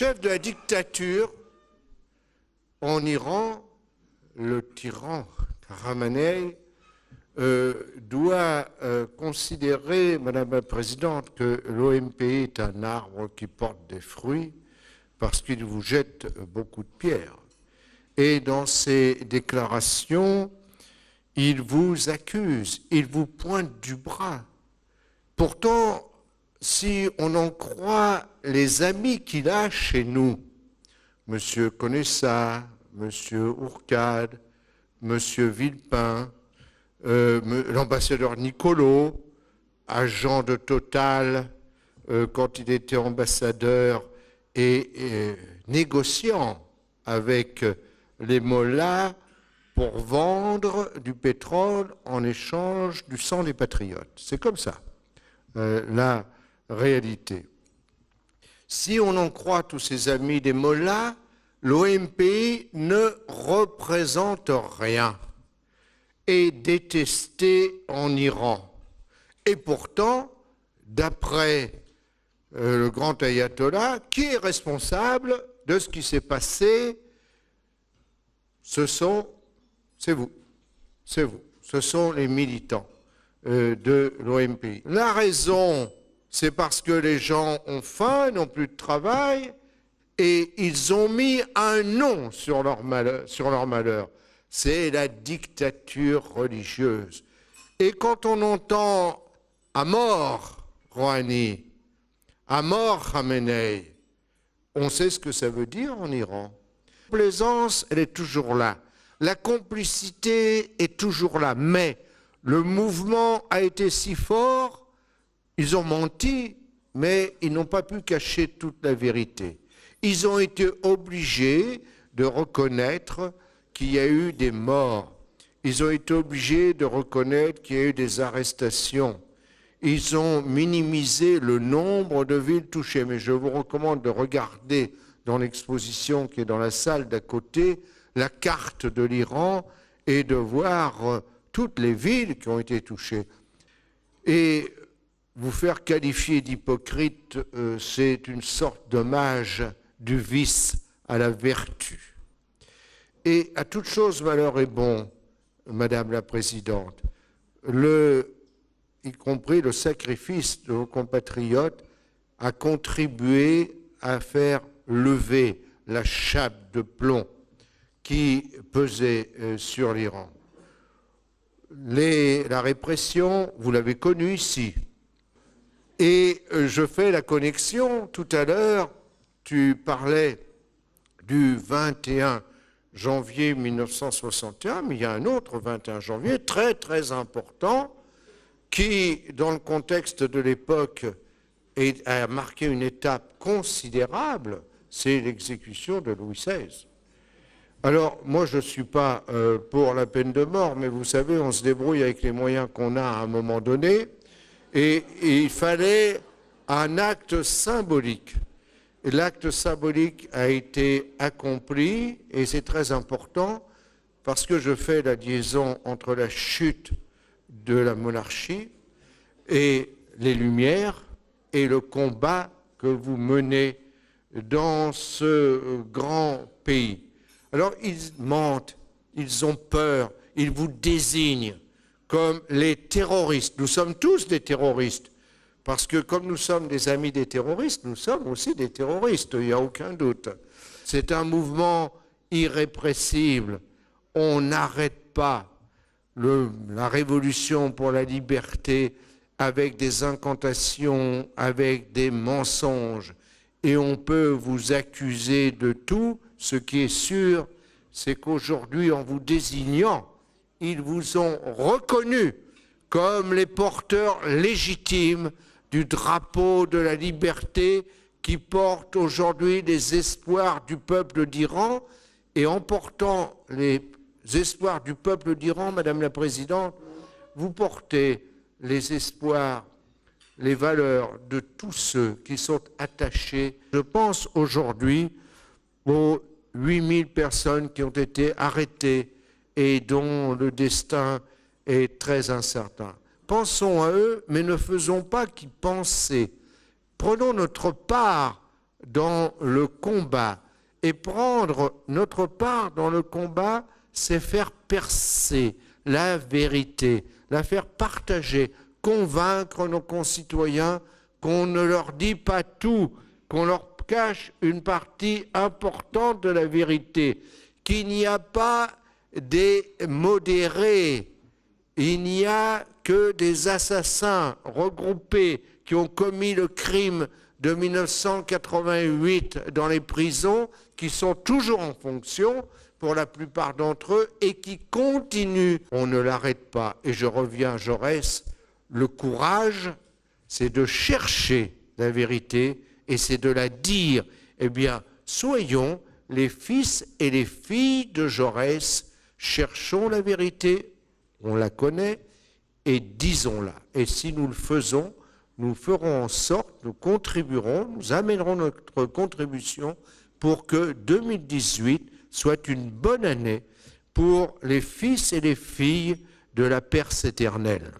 chef de la dictature en Iran, le tyran Khamenei, doit considérer, Madame la Présidente, que l'OMPI est un arbre qui porte des fruits parce qu'il vous jette beaucoup de pierres. Et dans ses déclarations, il vous accuse, il vous pointe du bras. Pourtant, si on en croit les amis qu'il a chez nous, M. Conessa, M. Ourcade, M. Villepin, l'ambassadeur Nicolo, agent de Total quand il était ambassadeur et négociant avec les mollahs pour vendre du pétrole en échange du sang des patriotes. C'est comme ça, la réalité. Si on en croit tous ces amis des mollahs, l'OMPI ne représente rien, est détesté en Iran. Et pourtant, d'après le grand ayatollah, qui est responsable de ce qui s'est passé? C'est vous, ce sont les militants de l'OMPI. La raison, c'est parce que les gens ont faim, n'ont plus de travail, et ils ont mis un nom sur leur malheur. C'est la dictature religieuse. Et quand on entend « à mort Rouhani »,« à mort Khamenei », on sait ce que ça veut dire en Iran. La plaisance, elle est toujours là. La complicité est toujours là. Mais le mouvement a été si fort, ils ont menti, mais ils n'ont pas pu cacher toute la vérité. Ils ont été obligés de reconnaître qu'il y a eu des morts. Ils ont été obligés de reconnaître qu'il y a eu des arrestations. Ils ont minimisé le nombre de villes touchées. Mais je vous recommande de regarder dans l'exposition qui est dans la salle d'à côté la carte de l'Iran et de voir toutes les villes qui ont été touchées. Et vous faire qualifier d'hypocrite, c'est une sorte d'hommage du vice à la vertu. Et à toute chose, malheur est bon, Madame la Présidente, y compris le sacrifice de vos compatriotes a contribué à faire lever la chape de plomb qui pesait sur l'Iran. La répression, vous l'avez connue ici. Et je fais la connexion, tout à l'heure, tu parlais du 21 janvier 1961, mais il y a un autre 21 janvier très très important qui, dans le contexte de l'époque, a marqué une étape considérable, c'est l'exécution de Louis XVI. Alors, moi, je ne suis pas pour la peine de mort, mais vous savez, on se débrouille avec les moyens qu'on a à un moment donné, et il fallait un acte symbolique. Et l'acte symbolique a été accompli, et c'est très important, parce que je fais la liaison entre la chute de la monarchie et les Lumières, et le combat que vous menez dans ce grand pays. Alors, ils mentent, ils ont peur, ils vous désignent comme les terroristes. Nous sommes tous des terroristes, parce que comme nous sommes des amis des terroristes, nous sommes aussi des terroristes, il n'y a aucun doute. C'est un mouvement irrépressible. On n'arrête pas la révolution pour la liberté avec des incantations, avec des mensonges. Et on peut vous accuser de tout. Ce qui est sûr, c'est qu'aujourd'hui, en vous désignant, ils vous ont reconnu comme les porteurs légitimes du drapeau de la liberté qui porte aujourd'hui les espoirs du peuple d'Iran. Et en portant les espoirs du peuple d'Iran, Madame la Présidente, vous portez les espoirs, les valeurs de tous ceux qui sont attachés. Je pense aujourd'hui aux 8000 personnes qui ont été arrêtées et dont le destin est très incertain. Pensons à eux, mais ne faisons pas qu'y penser. Prenons notre part dans le combat. Et prendre notre part dans le combat, c'est faire percer la vérité, la faire partager, convaincre nos concitoyens qu'on ne leur dit pas tout, qu'on leur cache une partie importante de la vérité, qu'il n'y a pas des modérés, il n'y a que des assassins regroupés qui ont commis le crime de 1988 dans les prisons, qui sont toujours en fonction pour la plupart d'entre eux et qui continuent. On ne l'arrête pas. Et je reviens à Jaurès, le courage, c'est de chercher la vérité et c'est de la dire. Eh bien, soyons les fils et les filles de Jaurès, cherchons la vérité, on la connaît, et disons-la. Et si nous le faisons, nous ferons en sorte, nous contribuerons, nous amènerons notre contribution pour que 2018 soit une bonne année pour les fils et les filles de la Perse éternelle.